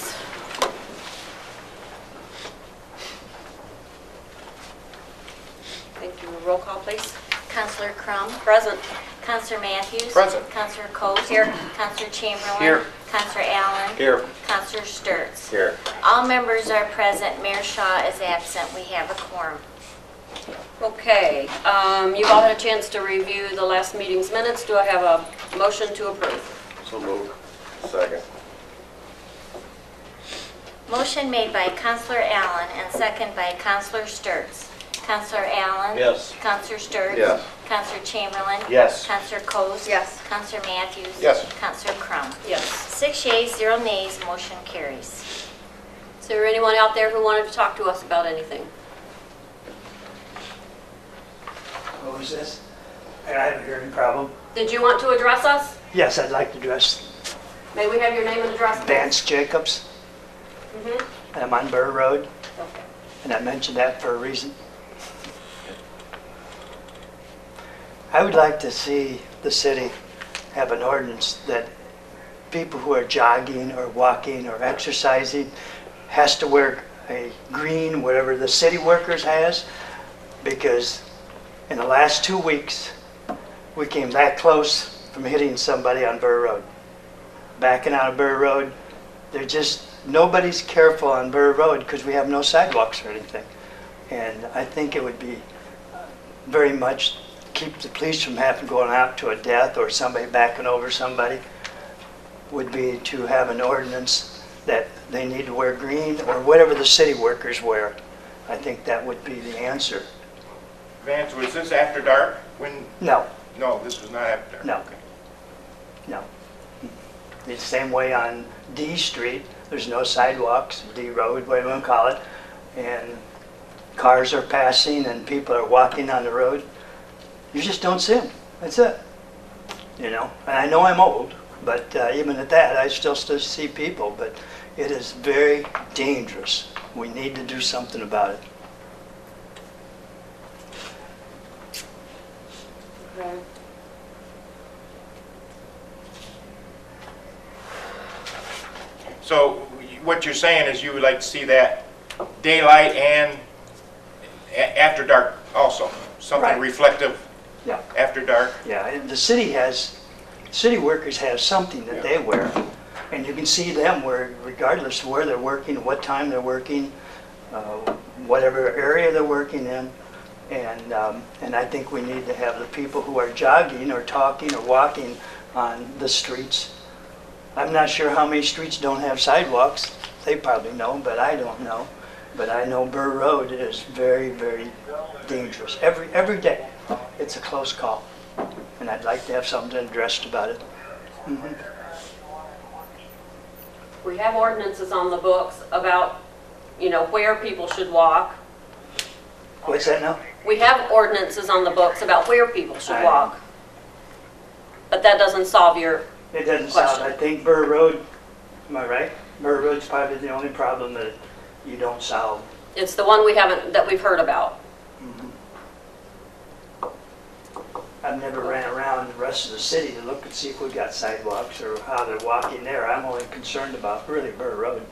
minutes. Thank you. Roll call, please. Counselor Crum. Present. Counselor Matthews. Present. Counselor Coats. Here. Counselor Chamberlain. Here. Counselor Allen. Here. Counselor Sturts. Here. All members are present. Mayor Shaw is absent. We have a quorum. Okay, you've all had a chance to review the last meeting's minutes. Do I have a motion to approve? So moved. Second. Motion made by Counselor Allen and second by Counselor Sturts. Counselor Allen. Yes. Counselor Sturts. Yes. Counselor Chamberlain. Yes. Counselor Coats. Yes. Counselor Matthews. Yes. Counselor Crum. Yes. 6 yeas, 0 nays, motion carries. Is there anyone out there who wanted to talk to us about anything? What was this? I haven't heard any problem. Did you want to address us? Yes, I'd like to address May we have your name and address, please? Vance Jacobs. Mm-hmm. I'm on Burr Road, Okay. and I mentioned that for a reason. I would like to see the city have an ordinance that people who are jogging or walking or exercising has to wear a green, whatever the city workers has, because in the last 2 weeks, we came that close from hitting somebody on Burr Road. Backing out of Burr Road, nobody's careful on Burr Road because we have no sidewalks or anything. And I think it would be very much keep the police from having going out to a death or somebody backing over somebody, would be to have an ordinance that they need to wear green or whatever the city workers wear. I think that would be the answer. Vance, was this after dark? No, No, this was not after dark. No. Okay. no. The same way on D Street, there's no sidewalks, D Road, whatever you want to call it, and cars are passing and people are walking on the road. You just don't see them. That's it. You know, and I know I'm old, but even at that, I still see people, but it is very dangerous. We need to do something about it. Okay. So what you're saying is you would like to see that daylight and after dark also? Something Right. reflective Yeah. after dark? Yeah, and the city workers have something that they wear, and you can see them regardless of where they're working, what time they're working, whatever area they're working in, and I think we need to have the people who are jogging or talking or walking on the streets. I'm not sure how many streets don't have sidewalks. They probably know, but I don't know. But I know Burr Road is very, very dangerous. Every day, it's a close call. And I'd like to have something addressed about it. Mm-hmm. We have ordinances on the books about, where people should walk. What's that now? We have ordinances on the books about where people should I- walk. But that doesn't solve your, It doesn't sound, Question. I think Burr Road, am I right? Burr Road's probably the only problem that you don't solve. it's the one that we've heard about. I've never ran around the rest of the city to look and see if we got sidewalks or how they're walking there. I'm only concerned about really Burr Road.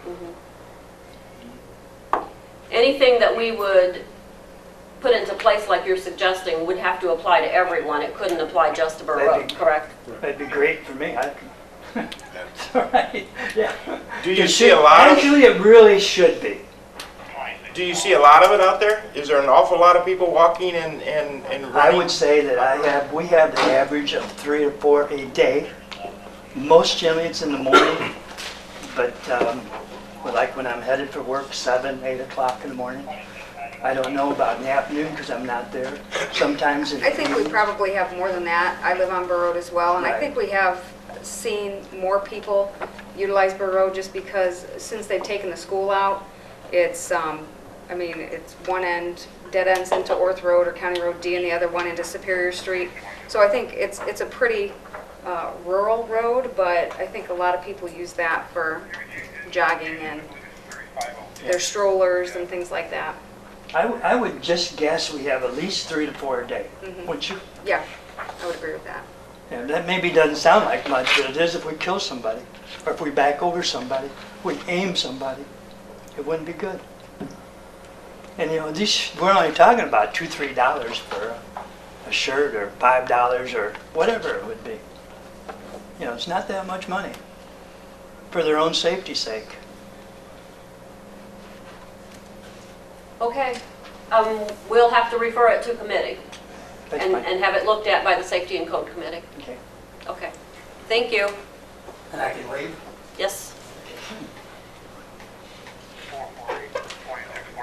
Anything that we would put into place like you're suggesting would have to apply to everyone. It couldn't apply just to Burr That'd Road, be- correct? That'd be great for me. It's all right, yeah. Do you It see a should- lot of- Actually, it really should be. Do you see a lot of it out there? Is there an awful lot of people walking and running? I would say that we have the average of 3 or 4 a day. Most generally it's in the morning, but like when I'm headed for work, 7, 8 o'clock in the morning. I don't know about in the afternoon because I'm not there. Sometimes in the I think we evening. probably have more than that. I live on Burr Road as well, and I Right. think we have seen more people utilize Burr Road just because since they've taken the school out, it's, it's one end, dead ends into Orth Road or County Road D, and the other one into Superior Street. So I think it's a pretty rural road, but I think a lot of people use that for jogging and their strollers and things like that. I would just guess we have at least 3 to 4 a day. Mhm. Would you? Yeah, I would agree with that. And that maybe doesn't sound like much, but it is if we kill somebody, or if we back over somebody, we aim somebody. It wouldn't be good. And you know, we're only talking about $2, $3 for a shirt, or $5, or whatever it would be. You know, it's not that much money for their own safety's sake. Okay, we'll have to refer it to committee That's and fine. have it looked at by the Safety and Code Committee. Okay. Okay, thank you. And I can leave? Yes.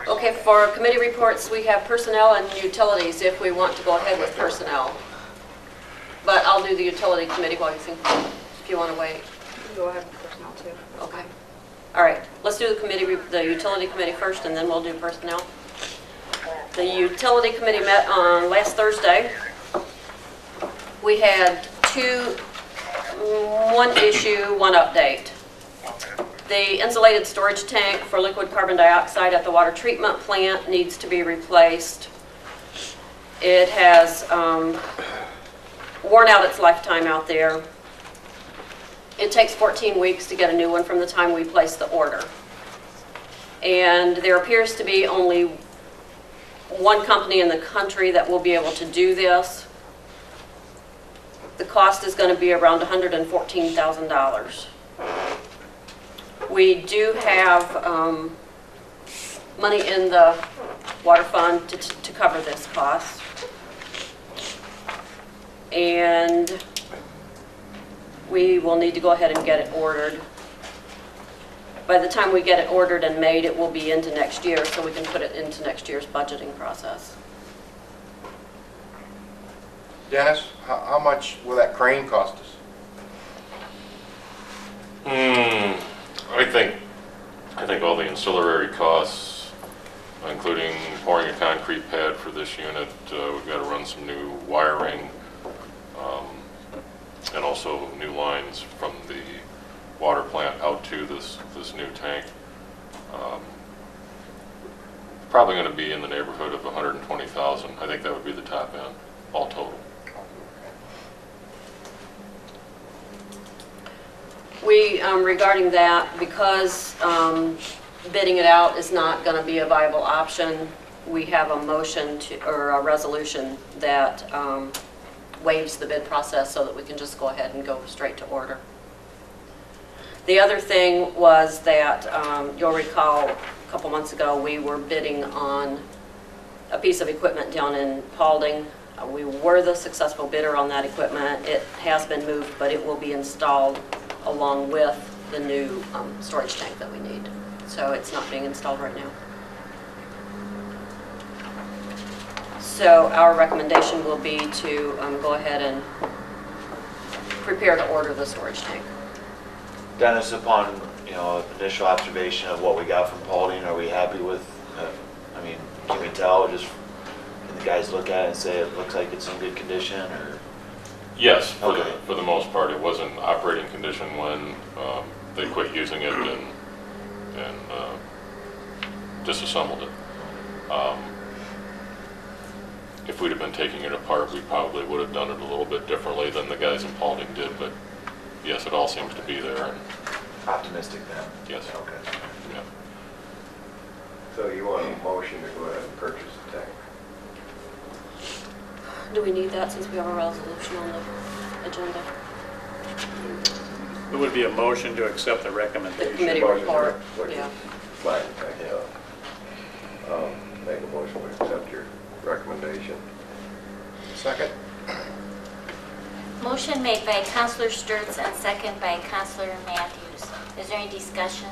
Okay, for committee reports, we have personnel and utilities if we want to go ahead with personnel. But I'll do the utility committee while you think, if you want to wait. Go ahead with personnel too. Okay. All right, let's do the utility committee first, and then we'll do personnel. The utility committee met on last Thursday. We had one issue, one update. The insulated storage tank for liquid carbon dioxide at the water treatment plant needs to be replaced. It has worn out its lifetime out there. It takes 14 weeks to get a new one from the time we place the order. And there appears to be only one company in the country that will be able to do this. The cost is going to be around $114,000. We do have money in the water fund to cover this cost. And we will need to go ahead and get it ordered. By the time we get it ordered and made, it will be into next year, so we can put it into next year's budgeting process. Dennis, how much will that crane cost us? I think all the ancillary costs, including pouring a concrete pad for this unit, we've got to run some new wiring, and also new lines from the water plant out to this new tank. Probably going to be in the neighborhood of 120,000. I think that would be the top end, all total. We, regarding that, because bidding it out is not going to be a viable option, we have a motion or a resolution that waives the bid process so that we can just go ahead and go straight to order. The other thing was that, you'll recall a couple months ago, we were bidding on a piece of equipment down in Paulding. We were the successful bidder on that equipment. It has been moved, but it will be installed along with the new storage tank that we need. So it's not being installed right now. So our recommendation will be to go ahead and prepare to order the storage tank. Dennis, upon, initial observation of what we got from Paulding, are we happy with, can we tell, just, can the guys look at it and say it looks like it's in good condition, or? Yes, Okay. for the most part. It was in operating condition when they quit using it and disassembled it. If we'd have been taking it apart, we probably would have done it a little bit differently than the guys in Paulding did, but yes, it all seems to be there. And Optimistic then? yes. Okay. Yeah. So you want a motion to go ahead and purchase the tank? Do we need that since we have a resolution on the agenda? It would be a motion to accept the The recommendation. committee Motion to report, look at- yeah. Fine, make a motion to accept your recommendation. Second? Motion made by Counselor Sturts and second by Counselor Matthews. Is there any discussion?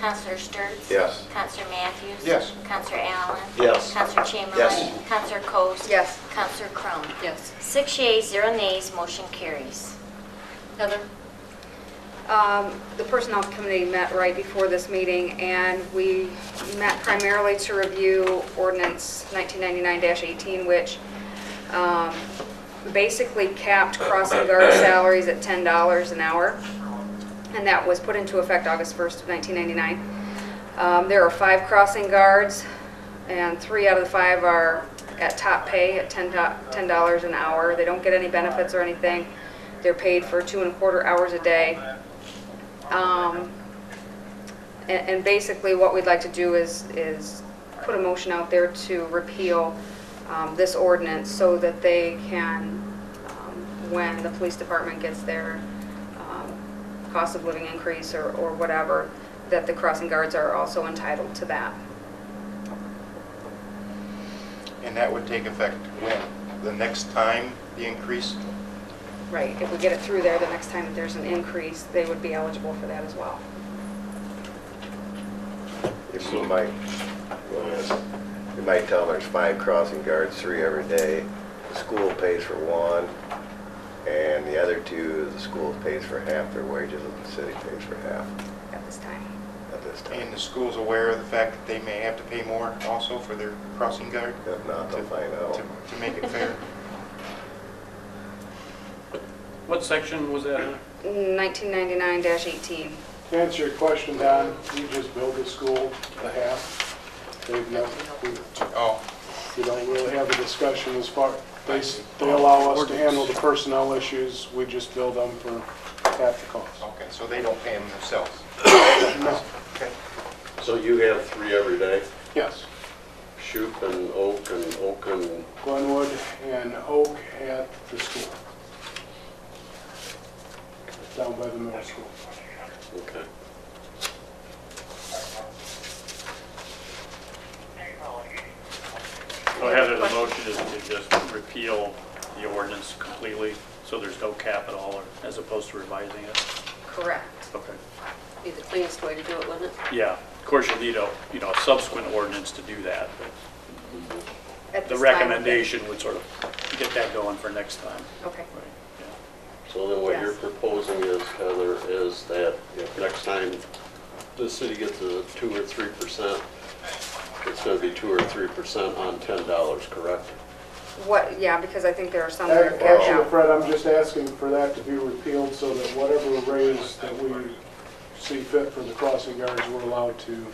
Counselor Sturts? Yes. Counselor Matthews? Yes. Counselor Allen? Yes. Counselor Chamberlain? Yes. Counselor Coast? Yes. Counselor Crum? Yes. 6 yeas, 0 nays, motion carries. Heather? The Personnel Committee met right before this meeting, and we met primarily to review Ordinance 1999-18, which basically capped crossing guard salaries at $10 an hour, and that was put into effect August 1st of 1999. There are 5 crossing guards, and 3 out of the 5 are at top pay at $10 an hour. They don't get any benefits or anything. They're paid for 2¼ hours a day. And basically what we'd like to do is put a motion out there to repeal this ordinance so that they can, when the police department gets their cost of living increase or whatever, that the crossing guards are also entitled to that. And that would take effect when? The next time the increase? Right, if we get it through there, the next time that there's an increase, they would be eligible for that as well. If you might, you might tell them there's 5 crossing guards, 3 every day. The school pays for 1, and the other 2, the school pays for half their wages, and the city pays for half At this time. at this time. And the school's aware of the fact that they may have to pay more also for their crossing guard? If not, they'll find out. To make it fair? What section was that in? 1999-18. To answer your question, Don, we just built the school to half. They've never, Oh, we don't really have a discussion as far, they allow us to handle the personnel issues, we just bill them for half the cost. okay, so they don't pay them themselves? No, Okay. So you have 3 every day? yes, Shoup and Oak and Glenwood and Oak at the school. Down by the middle school. Okay. So Heather, the motion is to just repeal the ordinance completely, so there's no cap at all, or as opposed to revising it? Correct. Okay. Be the cleanest way to do it, wouldn't it? Yeah, of course you'll need a, a subsequent ordinance to do that, but At the this time, recommendation would sort of get that going for next time. Okay. Right, yeah. So then what you're Yes. proposing is, Heather, is that if next time the city gets a 2 or 3%, it's going to be 2 or 3% on $10, correct? What, yeah, because I think there are some that are capped Actually, out. Fred, I'm just asking for that to be repealed so that whatever raise that we see fit for the crossing guards, we're allowed to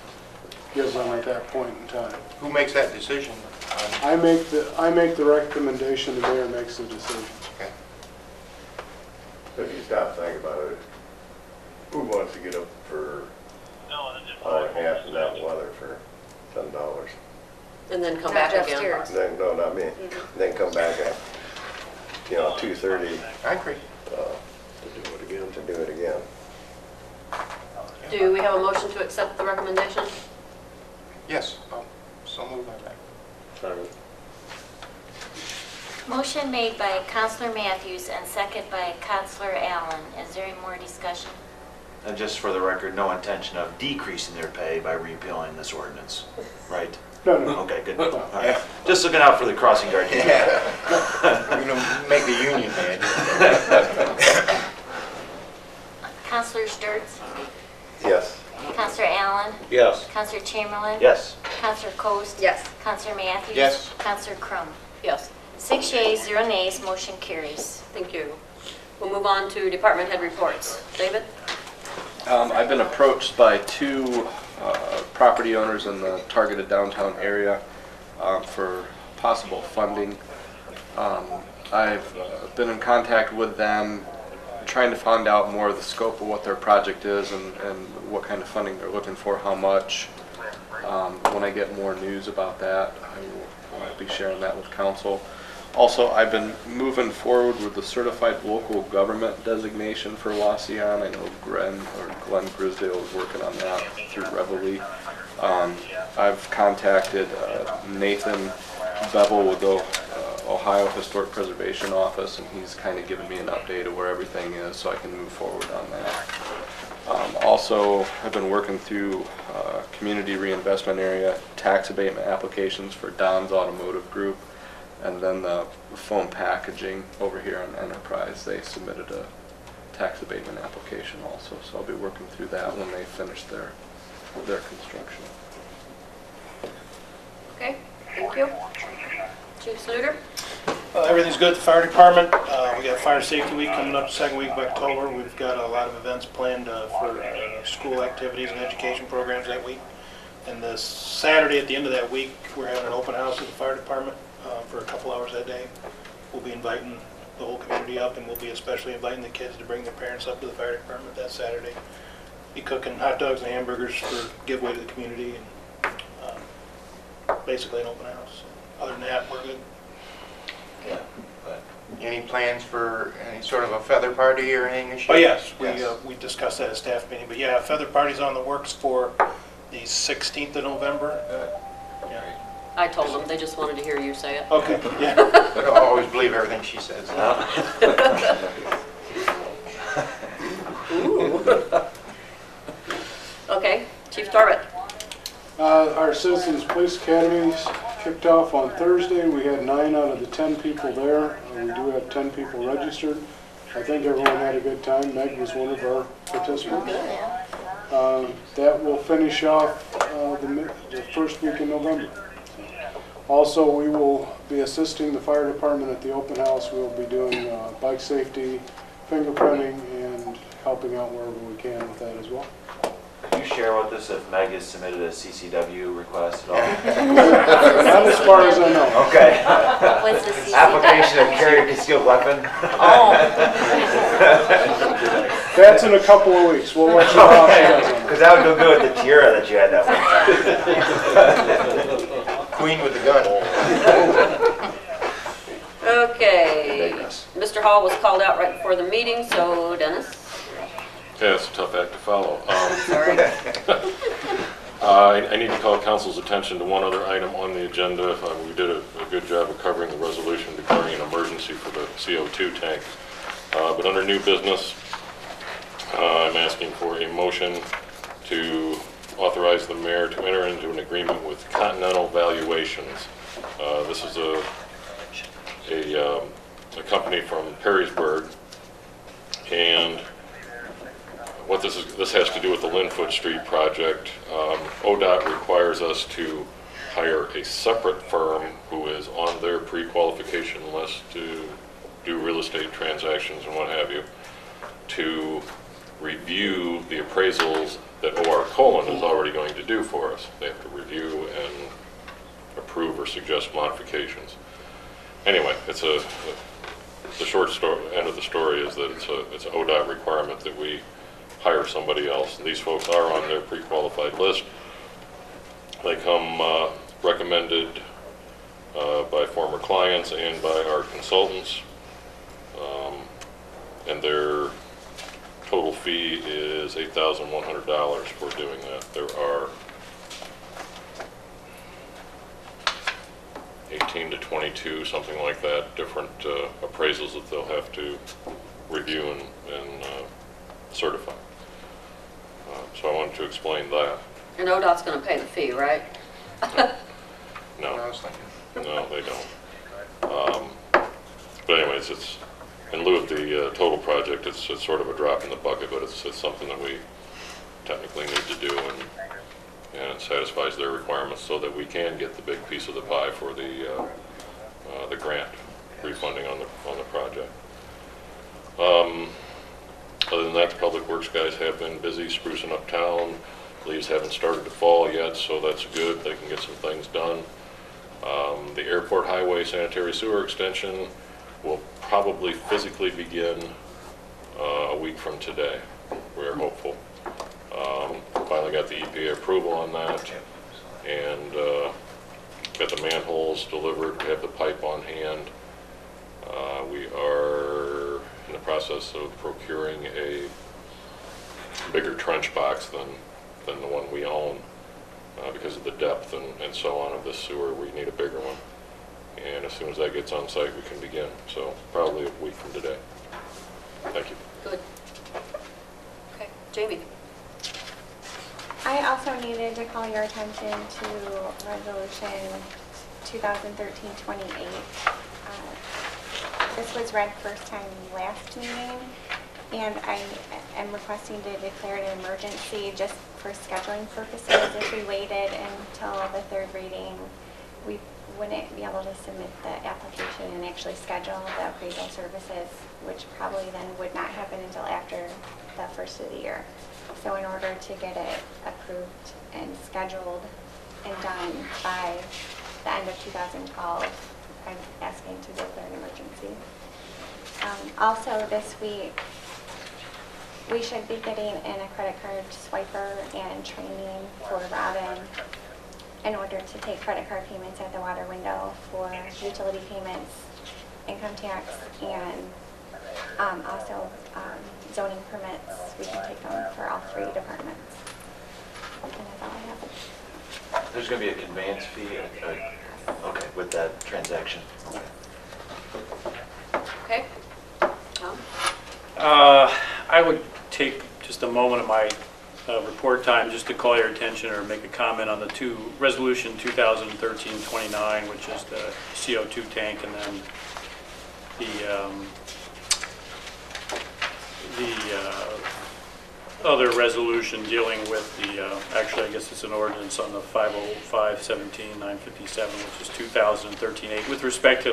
give them at that point in time. Who makes that decision? I make the recommendation, the mayor makes the decision. Okay. If you stop and think about it, who wants to get up for hour and a half in that weather for $10? And then come Not back Jeff again. Steers. Then, no, not me. Then come back at, 2:30 I agree. To do it again? to do it again. Do we have a motion to accept the recommendation? Yes, so moved on that. Second. Motion made by Counselor Matthews and second by Counselor Allen. Is there any more discussion? And just for the record, no intention of decreasing their pay by repealing this ordinance, right? No, no. Okay, good. All right. Just looking out for the crossing guard. Yeah. We're gonna make the union mad. Counselor Sturts? Yes. Counselor Allen? Yes. Counselor Chamberlain? Yes. Counselor Coast? Yes. Counselor Matthews? Yes. Counselor Crum? Yes, 6 yeas, 0 nays, motion carries. thank you. We'll move on to department head reports. David? I've been approached by 2 property owners in the targeted downtown area for possible funding. I've been in contact with them, trying to find out more of the scope of what their project is and what kind of funding they're looking for, how much. When I get more news about that, I will be sharing that with council. Also, I've been moving forward with the certified local government designation for Wauseon. I know Glenn Grisdale is working on that through Reveille. I've contacted Nathan Bevel with the Ohio Historic Preservation Office, and he's kind of given me an update of where everything is so I can move forward on that. Also, I've been working through community reinvestment area tax abatement applications for Don's Automotive Group. And then the foam packaging over here on Enterprise, they submitted a tax abatement application also. So I'll be working through that when they finish their construction. Okay, thank you. Chief Sluter? Everything's good at the fire department. We got Fire Safety Week coming up the second week of October. We've got a lot of events planned for school activities and education programs that week. And this Saturday at the end of that week, we're having an open house at the fire department. for a couple hours that day. We'll be inviting the whole community up, and we'll be especially inviting the kids to bring their parents up to the fire department that Saturday. Be cooking hot dogs and hamburgers for giveaway to the community, and basically an open house. Other than that, we're good. Yeah, but Any plans for any sort of a feather party or anything this Oh, year? yes, we discussed that at staff meeting, but yeah, feather party's on the works for the 16th of November. Yeah. I told them, they just wanted to hear you say it. Okay, yeah. I don't always believe everything she says. Okay, Chief Tarbett. Our Citizens Police Academies kicked off on Thursday. We had 9 out of the 10 people there. We do have 10 people registered. I think everyone had a good time. Meg was one of our participants. That will finish off the first week in November. Also, we will be assisting the fire department at the open house. We will be doing bike safety, fingerprinting, and helping out wherever we can with that as well. could you share with us if Meg has submitted a CCW request at all? Not as far as I know. Okay. What's the CCW? Application of carry a concealed weapon? Oh. That's in a couple of weeks. We'll let you know how she does on that. Because that would go good with the tiara that you had that one time. Queen with the gun. Okay. Mr. Hall was called out right before the meeting, so Dennis? Yeah, it's a tough act to follow. Sorry. I need to call council's attention to one other item on the agenda. We did a good job of covering the resolution declaring an emergency for the CO2 tank. But under new business, I'm asking for a motion to authorize the mayor to enter into an agreement with Continental Valuations. This is a company from Perrysburg, and what this has to do with the Linfoot Street project. ODOT requires us to hire a separate firm who is on their pre-qualification list to do real estate transactions and what have you, to review the appraisals that O.R. Cullen is already going to do for us. They have to review and approve or suggest modifications. Anyway, the short end of the story is that it's an ODOT requirement that we hire somebody else. And these folks are on their pre-qualified list. They come recommended by former clients and by our consultants. And their total fee is $8,100 for doing that. There are 18 to 22, something like that, different appraisals that they'll have to review and certify. So I wanted to explain that. And ODOT's going to pay the fee, right? No, no, they don't. But anyways, it's in lieu of the total project. It's sort of a drop in the bucket, but it's something that we technically need to do, and it satisfies their requirements so that we can get the big piece of the pie for the grant refunding on the project. Other than that, the public works guys have been busy sprucing up town. Leaves haven't started to fall yet, so that's good. They can get some things done. The airport highway sanitary sewer extension will probably physically begin a week from today. We're hopeful. Finally got the EPA approval on that, and got the manholes delivered. We have the pipe on hand. We are in the process of procuring a bigger trench box than the one we own because of the depth and so on of this sewer. We need a bigger one, and as soon as that gets on site, we can begin. So probably a week from today. Thank you. Good. Okay, Jamie. I also needed to call your attention to Resolution 2013-28. This was read first time last meeting, and I am requesting to declare it an emergency just for scheduling purposes. If we waited until the third reading, we wouldn't be able to submit the application and actually schedule the appraisal services, which probably then would not happen until after the first of the year. So in order to get it approved and scheduled and done by the end of 2012, I'm asking to declare an emergency. Also this week, we should be getting in a credit card swiper and training for Robin in order to take credit card payments at the water window for utility payments, income tax, and also zoning permits. We can take them for all 3 departments. And that's all I have. There's gonna be a conveyance fee, okay, with that transaction. Okay? Tom? I would take just a moment of my report time just to call your attention or make a comment on the Resolution 2013-29, which is the CO2 tank, and then the other resolution dealing with actually I guess it's an ordinance on the 505-17-957, which is 2013-8. With respect to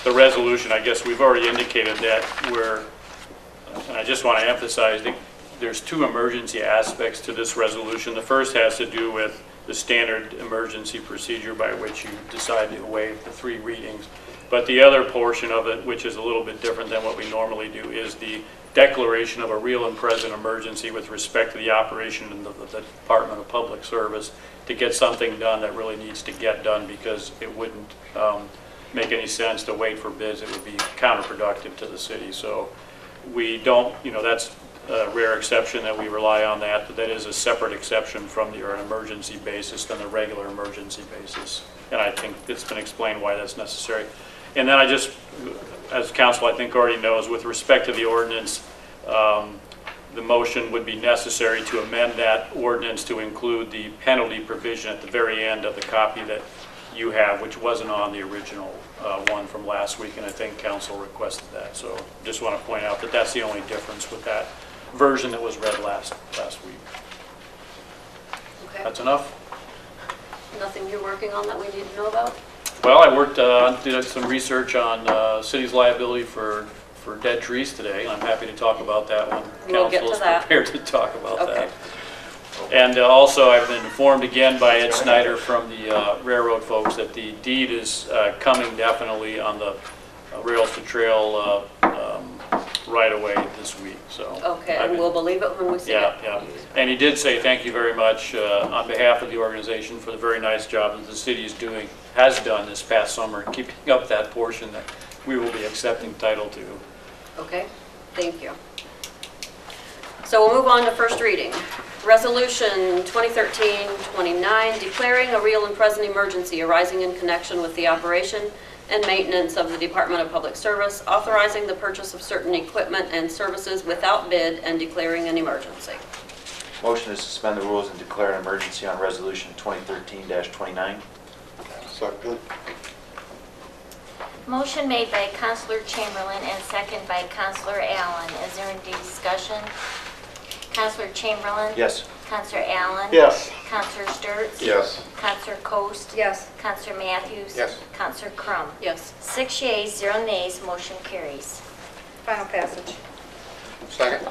the resolution, I guess we've already indicated that and I just want to emphasize that there's 2 emergency aspects to this resolution. The first has to do with the standard emergency procedure by which you decide to waive the 3 readings. But the other portion of it, which is a little bit different than what we normally do, is the declaration of a real and present emergency with respect to the operation of the Department of Public Service to get something done that really needs to get done, because it wouldn't make any sense to wait for bids. It would be counterproductive to the city. So we don't, that's a rare exception that we rely on that, but that is a separate exception from an emergency basis than the regular emergency basis. And I think it's been explained why that's necessary. And then as council I think already knows, with respect to the ordinance, the motion would be necessary to amend that ordinance to include the penalty provision at the very end of the copy that you have, which wasn't on the original one from last week, and I think council requested that. So just want to point out that that's the only difference with that version that was read last week. Okay. That's enough? Nothing you're working on that we need to know about? Well, I did some research on city's liability for dead trees today, and I'm happy to talk about that when We'll get council to is that. prepared to talk about Okay. that. And also, I've been informed again by Ed Snyder from the railroad folks that the deed is coming definitely on the rails to trail right away this week. So Okay, and we'll believe it when we see it. yeah. And he did say thank you very much on behalf of the organization for the very nice job that the city has done this past summer, keeping up that portion that we will be accepting title to. Okay, thank you. So we'll move on to first reading. Resolution 2013-29, declaring a real and present emergency arising in connection with the operation and maintenance of the Department of Public Service, authorizing the purchase of certain equipment and services without bid and declaring an emergency. Motion to suspend the rules and declare an emergency on Resolution 2013-29. Second. Motion made by Councilor Chamberlain and second by Councilor Allen. Is there any discussion? Councilor Chamberlain? Yes. Councilor Allen? Yes. Councilor Sturts? Yes. Councilor Coast? Yes. Councilor Matthews? Yes. Councilor Crum? Yes. 6 yeas, 0 nays, motion carries. Final passage. Second?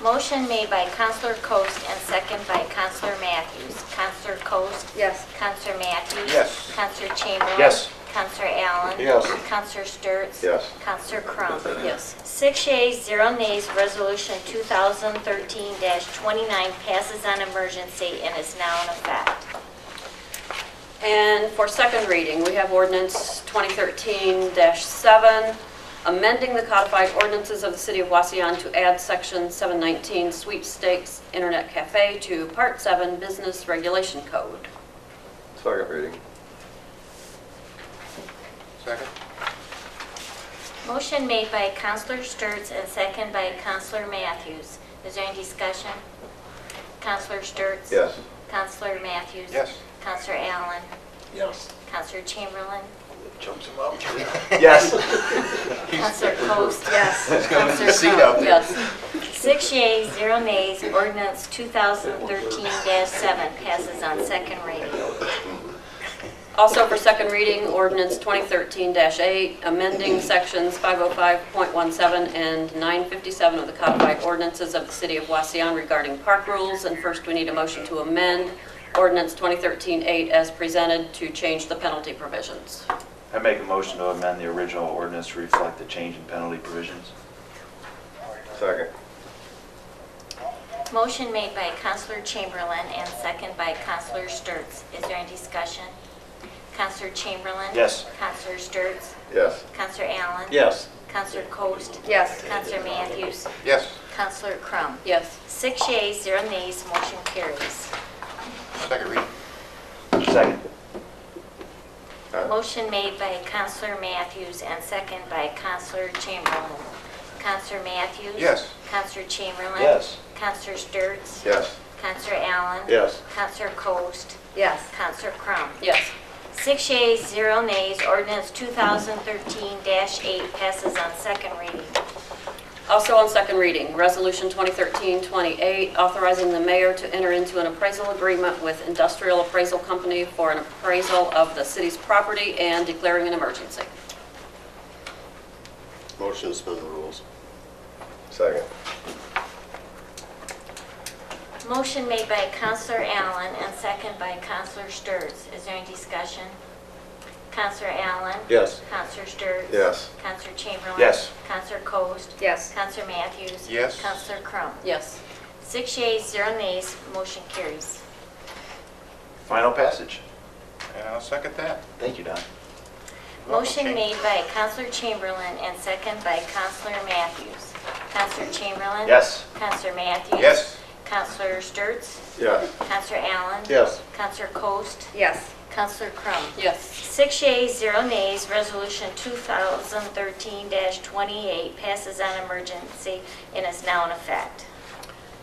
Motion made by Councilor Coast and second by Councilor Matthews. Councilor Coast? Yes. Councilor Matthews? Yes. Councilor Chamberlain? Yes. Councilor Allen? Yes. Councilor Sturts? Yes. Councilor Crum? Yes. 6 yeas, 0 nays, resolution 2013-29 passes on emergency and is now in effect. And for second reading, we have ordinance 2013-7, amending the codified ordinances of the City of Wauseon to add section 719 sweepstakes internet cafe to part 7 business regulation code. Second reading. Second? Motion made by Councilor Sturts and second by Councilor Matthews. Is there any discussion? Councilor Sturts? Yes. Councilor Matthews? Yes. Councilor Allen? Yes. Councilor Chamberlain? Jumps him up. Yes. Councilor Coast? Yes. Councilor Seat Crum? up there. Yes. 6 yeas, 0 nays, ordinance 2013-7 passes on second reading. Also for second reading, ordinance 2013-8, amending sections 505.17 and 957 of the codified ordinances of the City of Wauseon regarding park rules. And first, we need a motion to amend ordinance 2013-8 as presented to change the penalty provisions. I make a motion to amend the original ordinance to reflect the change in penalty provisions. Second. Motion made by Counselor Chamberlain and second by Counselor Sturts. Is there any discussion? Counselor Chamberlain? Yes. Counselor Sturts? Yes. Counselor Allen? Yes. Counselor Coast? Yes. Counselor Matthews? Yes. Counselor Crum? Yes. 6 yeas, 0 nays, motion carries. Second reading. Second. Motion made by Counselor Matthews and second by Counselor Chamberlain. Counselor Matthews? Yes. Counselor Chamberlain? Yes. Counselor Sturts? Yes. Counselor Allen? Yes. Counselor Coast? Yes. Counselor Crum? Yes. 6 yeas, 0 nays, ordinance 2013-8 passes on second reading. Also on second reading, Resolution 2013-28, authorizing the mayor to enter into an appraisal agreement with Industrial Appraisal Company for an appraisal of the city's property and declaring an emergency. Motion to suspend the rules. Second. Motion made by Counselor Allen and second by Counselor Sturts. Is there any discussion? Counselor Allen? Yes. Counselor Sturts? Yes. Counselor Chamberlain? Yes. Counselor Coast? Yes. Counselor Matthews? Yes. Counselor Crum? Yes. 6 yeas, 0 nays, motion carries. Final passage. And I'll second that. Thank you, Don. Motion Okay. made by Counselor Chamberlain and second by Counselor Matthews. Counselor Chamberlain? Yes. Counselor Matthews? Yes. Counselor Sturts? Yes. Counselor Allen? Yes. Counselor Coast? Yes. Counselor Crum? Yes. 6 yeas, 0 nays, resolution 2013-28 passes on emergency and is now in effect.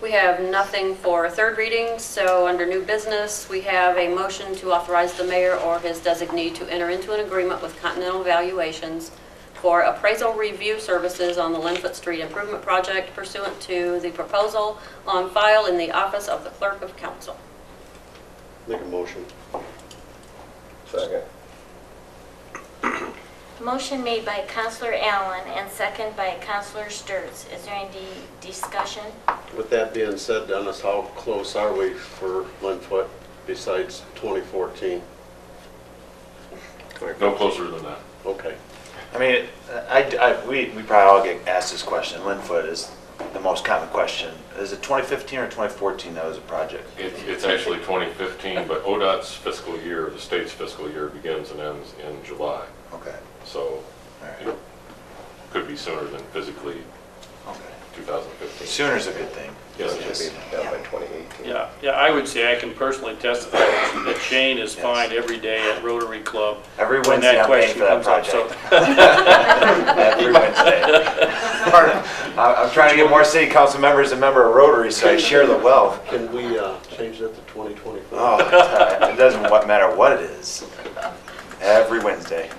We have nothing for third reading, so under new business, we have a motion to authorize the mayor or his designee to enter into an agreement with Continental Valuations for appraisal review services on the Linfoot Street Improvement Project pursuant to the proposal on file in the office of the Clerk of Council. Make a motion. Second. Motion made by Counselor Allen and second by Counselor Sturts. Is there any discussion? With that being said, Dennis, how close are we for Linfoot besides 2014? No closer than that. Okay. I mean, we probably all get asked this question. Linfoot is the most common question. Is it 2015 or 2014 that was a project? It's actually 2015, but ODOT's fiscal year, the state's fiscal year, begins and ends in July. Okay. So All right. it could be sooner than physically Okay. 2015. Sooner's a good thing. Yes, It it should is. be done by 2018. Yeah, I would say I can personally testify that Shane is Yes. fined every day at Rotary Club. Every when Wednesday that I'm paying question for that comes up, project. Every Wednesday. I'm trying to get more city council members a member of Rotary, so I share the wealth. Can we change that to 2024? Oh, it doesn't matter what it is. Every Wednesday.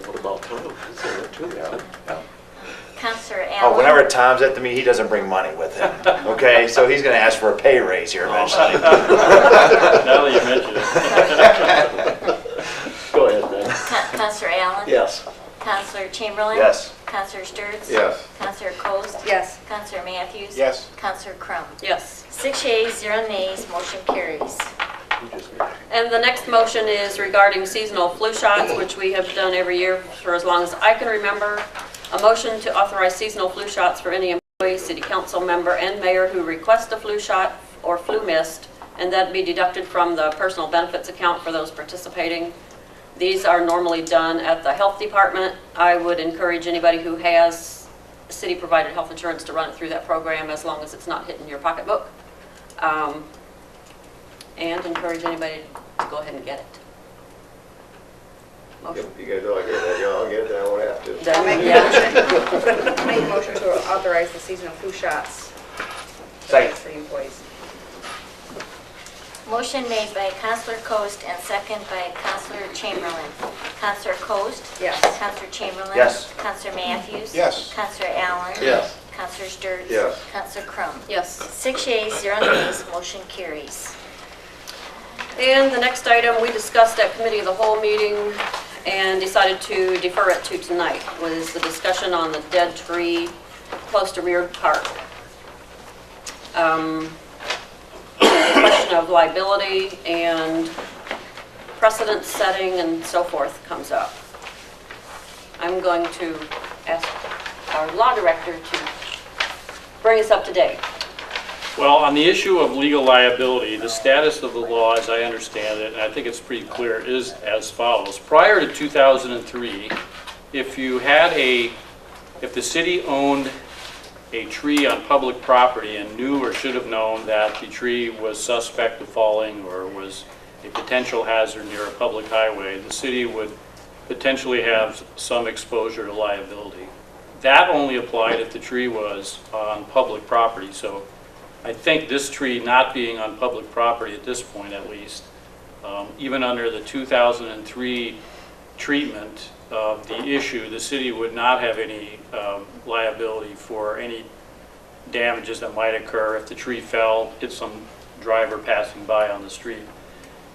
What about Tom? He's in there too. Yeah. Counselor Allen? Oh, whenever Tom's at the meeting, he doesn't bring money with him. Okay, so he's going to ask for a pay raise here eventually. Now that you mention it. Go ahead, man. Counselor Allen? Yes. Counselor Chamberlain? Yes. Counselor Sturts? Yes. Counselor Coast? Yes. Counselor Matthews? Yes. Counselor Crum? Yes. 6 yeas, 0 nays, motion carries. And the next motion is regarding seasonal flu shots, which we have done every year for as long as I can remember. A motion to authorize seasonal flu shots for any employee, city council member, and mayor who request a flu shot or flu mist, and that be deducted from the personal benefits account for those participating. These are normally done at the health department. I would encourage anybody who has city-provided health insurance to run it through that program as long as it's not hitting your pocketbook. And encourage anybody to go ahead and get it. Motion. You guys all get that, y'all get it, then I won't have to. I'll make a Yeah. motion. Make a motion to authorize the seasonal flu shots Second. for the employees. Motion made by Counselor Coast and second by Counselor Chamberlain. Counselor Coast? Yes. Counselor Chamberlain? Yes. Counselor Matthews? Yes. Counselor Allen? Yes. Counselor Sturts? Yes. Counselor Crum? Yes. 6 yeas, 0 nays, motion carries. And the next item we discussed at committee of the whole meeting and decided to defer it to tonight was the discussion on the dead tree close to Reard Park. The question of liability and precedent setting and so forth comes up. I'm going to ask our law director to bring us up to date. Well, on the issue of legal liability, the status of the law, as I understand it, and I think it's pretty clear, is as follows. Prior to 2003, if the city owned a tree on public property and knew or should have known that the tree was suspect of falling or was a potential hazard near a public highway, the city would potentially have some exposure to liability. That only applied if the tree was on public property. So I think this tree not being on public property at this point at least, even under the 2003 treatment of the issue, the city would not have any liability for any damages that might occur if the tree fell, hit some driver passing by on the street.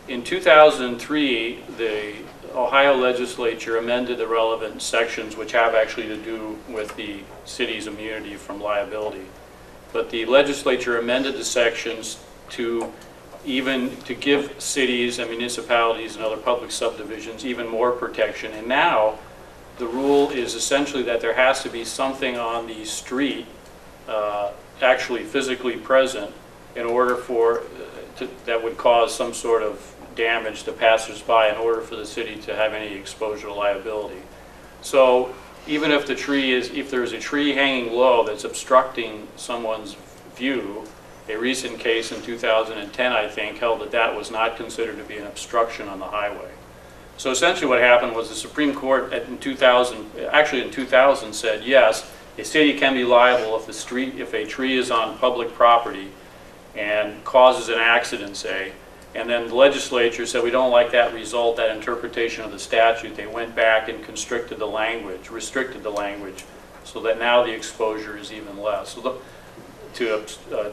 In 2003, the Ohio legislature amended the relevant sections which have actually to do with the city's immunity from liability. But the legislature amended the sections to give cities and municipalities and other public subdivisions even more protection. And now the rule is essentially that there has to be something on the street actually physically present in order for that would cause some sort of damage to passersby in order for the city to have any exposure to liability. So even if there's a tree hanging low that's obstructing someone's view, a recent case in 2010, I think, held that that was not considered to be an obstruction on the highway. So essentially what happened was the Supreme Court in 2000 said, yes, a city can be liable if a tree is on public property and causes an accident, say, and then the legislature said we don't like that result, that interpretation of the statute. They went back and restricted the language, so that now the exposure is even less. So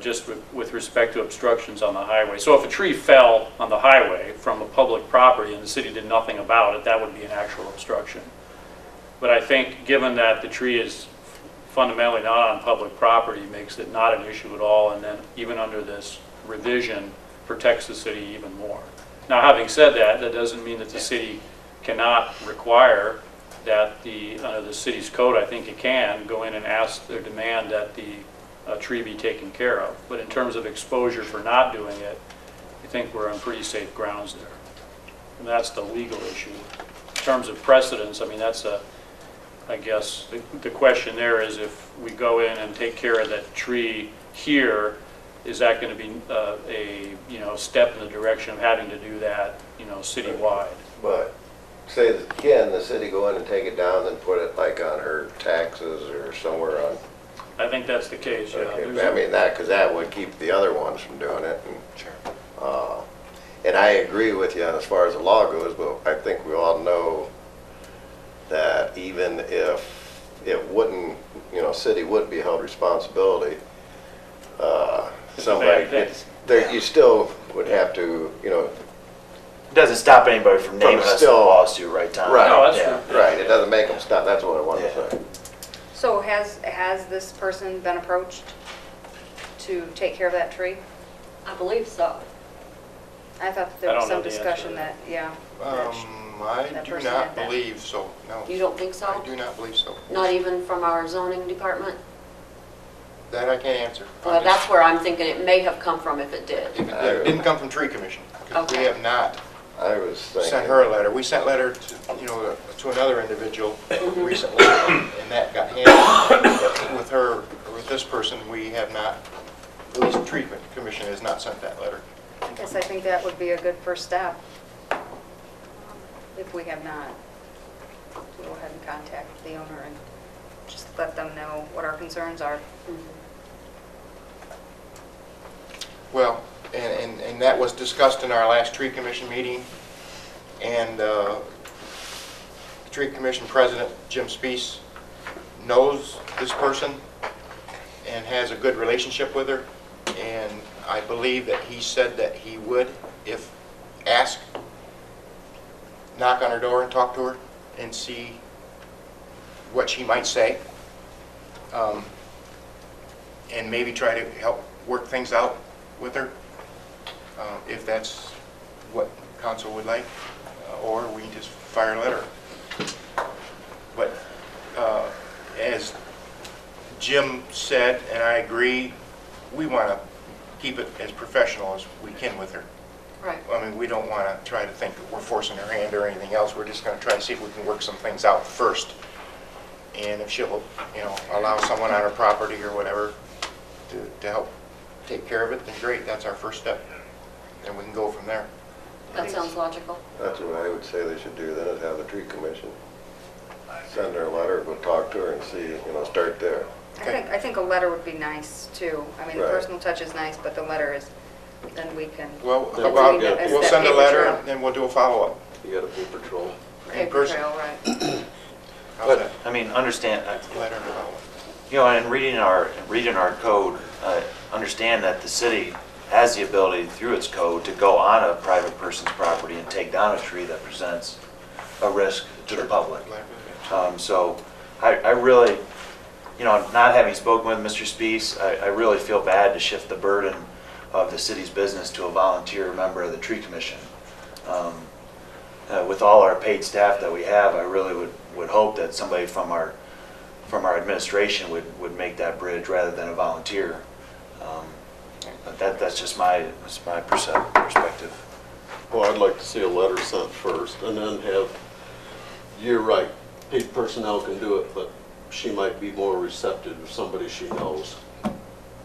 just with respect to obstructions on the highway. So if a tree fell on the highway from a public property and the city did nothing about it, that would be an actual obstruction. But I think given that the tree is fundamentally not on public property, makes it not an issue at all, and then even under this revision protects the city even more. Now, having said that, that doesn't mean that the city cannot require that under the city's code, I think it can go in and ask or demand that the tree be taken care of. But in terms of exposure for not doing it, I think we're on pretty safe grounds there. And that's the legal issue. In terms of precedence, I mean, I guess the question there is if we go in and take care of that tree here, is that going to be a step in the direction of having to do that citywide? But say, can the city go in and take it down and put it like on her taxes or somewhere on? I think that's the case, yeah. Okay, I mean, because that would keep the other ones from doing it. And, Sure. And I agree with you as far as the law goes, but I think we all know that even if it wouldn't, city wouldn't be held responsibility, you still would have to, It doesn't stop anybody from naming us in a lawsuit, right, Tom? Right. No, that's Yeah. true. right, it doesn't make them stop, that's what I wanted to say. So has this person been approached to take care of that tree? I believe so. I thought that there I was don't know some the answer discussion to that, yeah. I That do person not had that. believe so, no. You don't think I so? do not believe so. Not even from our zoning department? That I can't answer. Well, that's where I'm thinking it may have come from if it did. It didn't come from Tree Commission, because we Okay. have not I was thinking. sent her a letter. We sent letter to another individual recently, and that got handled. With this person, we have not, at least the Tree Commission has not sent that letter. I guess I think that would be a good first step. If we have not, to go ahead and contact the owner and just let them know what our concerns are. Well, and that was discussed in our last Tree Commission meeting, and the Tree Commission President, Jim Spees, knows this person and has a good relationship with her, and I believe that he said that he would, if asked, knock on her door and talk to her and see what she might say, and maybe try to help work things out with her, if that's what council would like, or we can just fire a letter. But as Jim said, and I agree, we want to keep it as professional as we can with her. Right. I mean, we don't want to try to think that we're forcing her hand or anything else. We're just going to try to see if we can work some things out first. And if she'll, allow someone on her property or whatever to help take care of it, then great, that's our first step. And we can go from there. That sounds logical. That's what I would say they should do then, is have the tree commission. Send her a letter, go talk to her and see, start there. I think a letter would be nice too. I mean, the Right. personal touch is nice, but the letter is, then we can. Well, Yeah, how about, we get we'll that send a paper letter trail. and then we'll do a follow-up. You got a paper trail. In Paper person. trail, right. How's But, that? I mean, understand, Letter and follow-up. in reading our code, understand that the city has the ability through its code to go on a private person's property and take down a tree that presents a risk to the public. So I really, not having spoken with Mr. Spees, I really feel bad to shift the burden of the city's business to a volunteer member of the tree commission. With all our paid staff that we have, I really would hope that somebody from our administration would make that bridge rather than a volunteer. But that's just my perspective. Well, I'd like to see a letter sent first, and then you're right, paid personnel can do it, but she might be more receptive if somebody she knows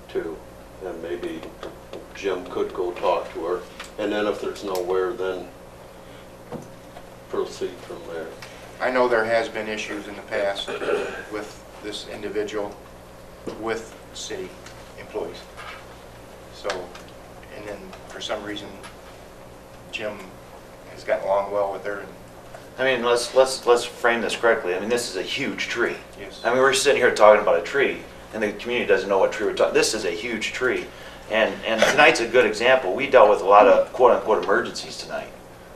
too. And maybe Jim could go talk to her, and then if there's nowhere, then proceed from there. I know there has been issues in the past with this individual with city employees. So, and then for some reason, Jim has gotten along well with her. And I mean, let's frame this correctly. I mean, this is a huge tree. yes, I mean, we're sitting here talking about a tree, and the community doesn't know what tree we're talking. This is a huge tree, and tonight's a good example. We dealt with a lot of quote-unquote emergencies tonight.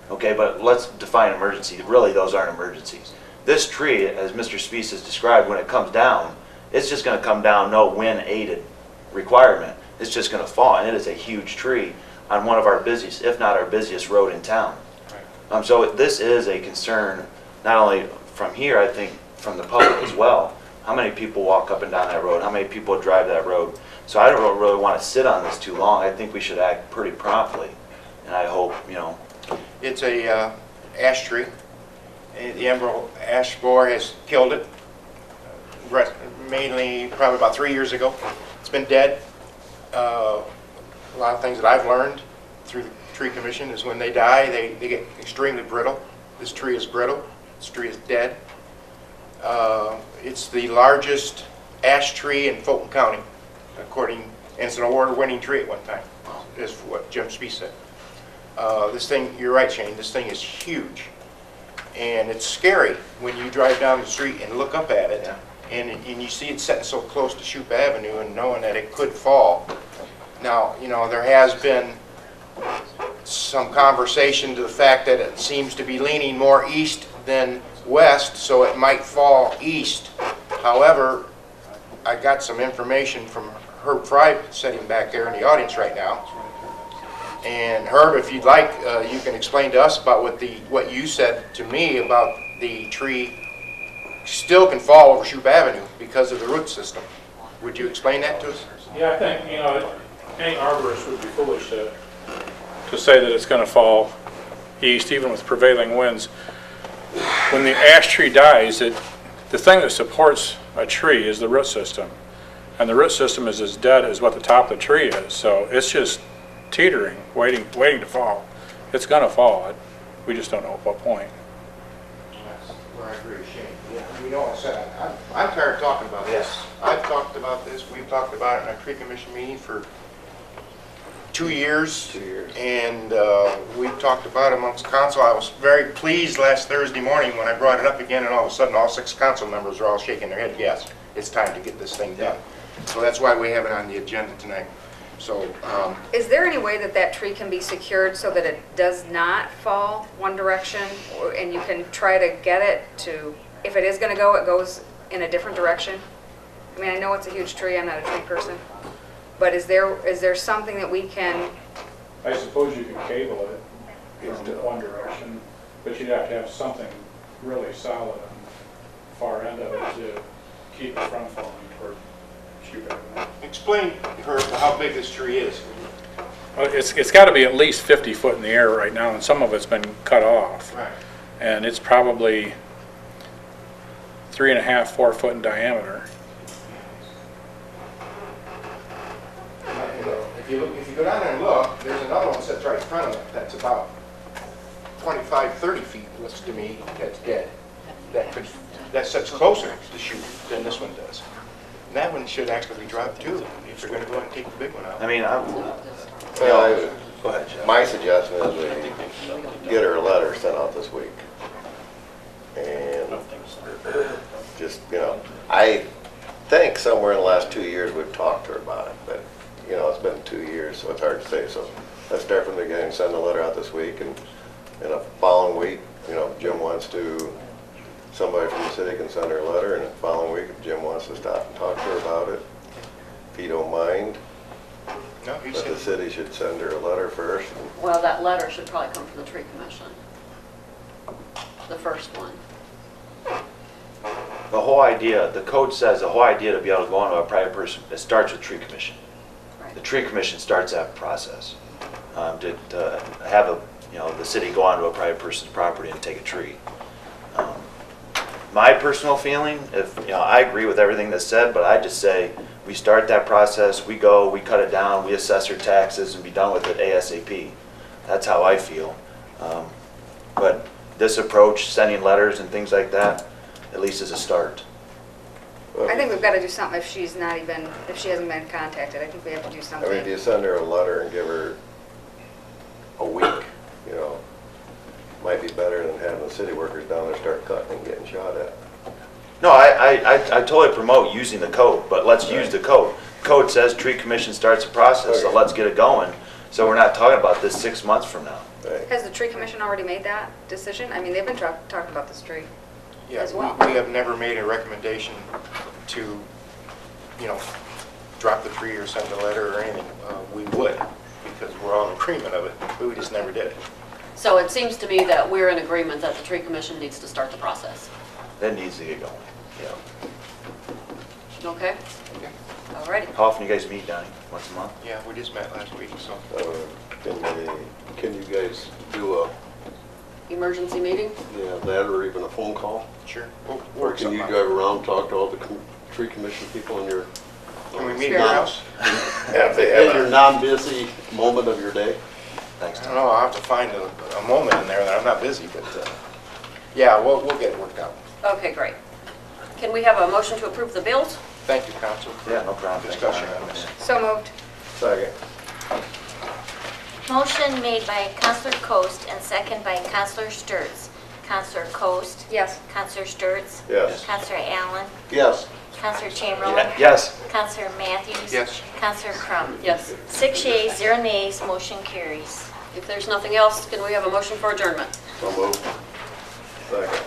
Okay, but let's define emergency. Really, those aren't emergencies. This tree, as Mr. Spees has described, when it comes down, it's just going to come down, no wind-aided requirement. It's just going to fall, and it is a huge tree on one of our busiest, if not our busiest road in town. So this is a concern, not only from here, I think from the public as well. How many people walk up and down that road? How many people drive that road? So I don't really want to sit on this too long. I think we should act pretty promptly, and I hope, it's a ash tree. The emerald ash borer has killed it, mainly probably about 3 years ago. It's been dead. A lot of things that I've learned through the tree commission is when they die, they get extremely brittle. This tree is brittle. This tree is dead. It's the largest ash tree in Fulton County, and it's an award-winning tree at one time, is what Jim Spees said. This thing, you're right, Shane, this thing is huge. And it's scary when you drive down the street and look up at it, and you see it sitting so close to Shoup Avenue and knowing that it could fall. Now, there has been some conversation to the fact that it seems to be leaning more east than west, so it might fall east. However, I got some information from Herb Fry sitting back there in the audience right now. And Herb, if you'd like, you can explain to us about what you said to me about the tree still can fall over Shoup Avenue because of the root system. Would you explain that to us? Yeah, I think, any arborist would be foolish to say that it's going to fall east, even with prevailing winds. When the ash tree dies, the thing that supports a tree is the root system. And the root system is as dead as what the top of the tree is. So it's just teetering, waiting to fall. It's going to fall. We just don't know at what point. That's where I agree with Shane. Yeah, I'm tired of talking about this. I've talked about this. We've talked about it in our tree commission meeting for 2 years. 2 years. And we've talked about it amongst council. I was very pleased last Thursday morning when I brought it up again, and all of a sudden all 6 council members are all shaking their head, yes, it's time to get this thing done. So that's why we have it on the agenda tonight. So, Is there any way that tree can be secured so that it does not fall one direction, and you can try to get it to, if it is going to go, it goes in a different direction? I mean, I know it's a huge tree, I'm not a tree person, but is there something that we can? I suppose you could cable it in one direction, but you'd have to have something really solid far end of it to keep it from falling toward Shoeback. Explain to her how big this tree is. Well, it's got to be at least 50 foot in the air right now, and some of it's been cut off. Right. And it's probably 3.5, 4 foot in diameter. If you go down there and look, there's another one that's right in front of it that's about 25, 30 feet, looks to me, that's dead. That sits closer to shoot than this one does. And that one should actually drop too, if you're going to go and take the big one out. I mean, Well, go ahead, Jeff. my suggestion is we get her a letter sent out this week. And just, I think somewhere in the last 2 years we've talked to her about it, but, it's been 2 years, so it's hard to say. So let's start from the beginning, send a letter out this week, and in the following week, Jim wants to, somebody from the city can send her a letter, and the following week, if Jim wants to stop and talk to her about it, if you don't mind, No, he but the said, city should send her a letter first. Well, that letter should probably come from the tree commission. The first one. The whole idea, the code says the whole idea to be able to go into a private person, it starts with tree commission. Right. The tree commission starts that process. To have the city go onto a private person's property and take a tree. My personal feeling, I agree with everything that's said, but I just say we start that process, we go, we cut it down, we assess our taxes and be done with it ASAP. That's how I feel. But this approach, sending letters and things like that, at least is a start. I think we've got to do something if she hasn't been contacted. I think we have to do I something. mean, if you send her a letter and give her a week, might be better than having the city workers down there start cutting and getting shot at. No, I totally promote using the code, but let's use the code. Code says tree commission starts the process, so Okay. let's get it going. So we're not talking about this 6 months from now. Right? Has the tree commission already made that decision? I mean, they've been talking about this tree. yeah, as well. we have never made a recommendation to, drop the tree or send a letter or anything. We would, because we're all in agreement of it, but we just never did. So it seems to me that we're in agreement that the tree commission needs to start the process. That needs to get going. Okay? Okay. All righty. How often you guys meet, Donnie? Once a month? Yeah, we just met last week, so. Can you guys do Emergency meeting? that or even a phone call? Sure. We'll Or work can you something out. drive around, talk to all the tree commission people in your, Can we meet at your house? Yeah, if they in have your a- non-busy moment of your day? Thanks, I Tom. don't know, I'll have to find a moment in there that I'm not busy, but, yeah, we'll get it worked out. Okay, great. Can we have a motion to approve the bills? Thank you, council, for Yeah, no problem. discussion on this. So moved. Second. Motion made by Counselor Coast and second by Counselor Sturts. Counselor Coast? Yes. Counselor Sturts? Yes. Counselor Allen? Yes. Counselor Chamberlain? Yes. Counselor Matthews? Yes. Counselor Crum? Yes. 6 yeas, 0 nays, motion carries. If there's nothing else, can we have a motion for adjournment? So moved. Second.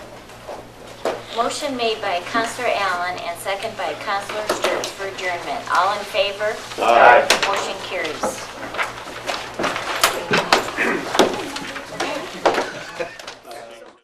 Motion made by Counselor Allen and second by Counselor Sturts for adjournment. All in favor? Aye. Motion carries.